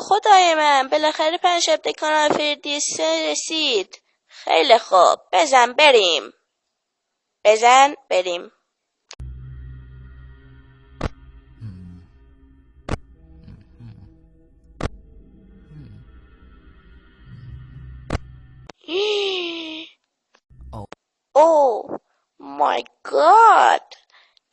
خدای من، بالاخره 5 شب کانال فردی 3 رسید. خیلی خوب، بزن بریم. اوه مای گاد،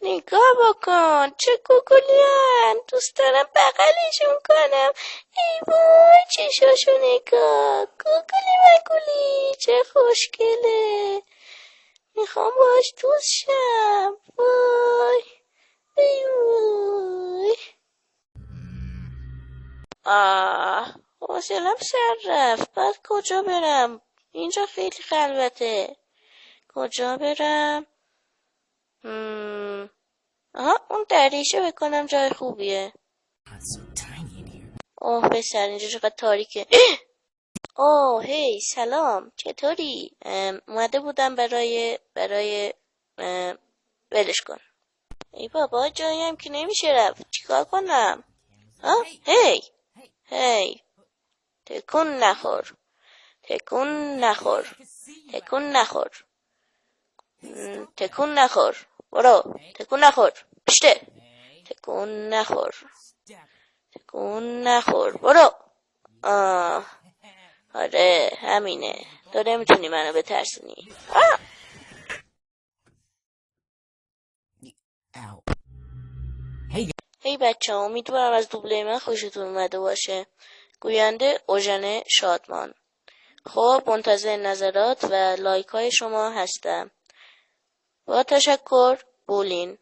نگاه بکن چه گوگلیان. دوست دارم بغلشون کنم. ای وای چشاشو نگاه، گوگلی چه خوشگله. میخوام باش دوست شم. وای ای وای. حوصله‌ام سر رفت. بعد کجا برم؟ اینجا خیلی خلوته. کجا برم؟ اون دریچه بکنم جای خوبیه. اوه بسر اینجا چقدر تاریکه. اوه هی سلام، چطوری؟ اومده بودم برای ولش کن. ای بابا جاییم که نمیشه رفت، چیکار کنم؟ هی تکون نخور. برو تکون نخور. پشته تکون نخور. برو. آره همینه، تو نمیتونی منو بترسونی. هی بچه ها، امیدوارم از دوبله من خوشتون اومده باشه. گوینده اوژن شادمان. خب منتظر نظرات و لایک های شما هستم. با تشکر. بولین.